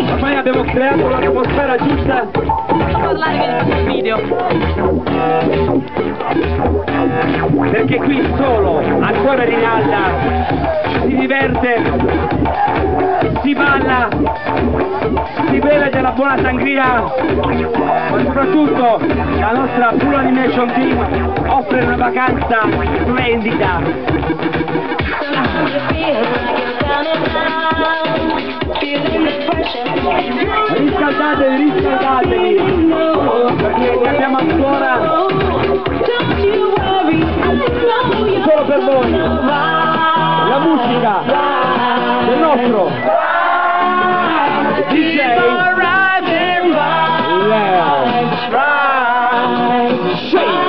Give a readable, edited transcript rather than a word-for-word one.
Ormai abbiamo creato l'atmosfera giusta. Parlare del video. Perché qui solo, ancora Rinalda, si diverte, si balla, si beve della buona sangria, ma soprattutto la nostra Full Animation Team offre una vacanza splendida. Riscaldatevi, riscaldatevi, perché ne abbiamo ancora solo per voi la musica del nostro DJ Leo. Shake.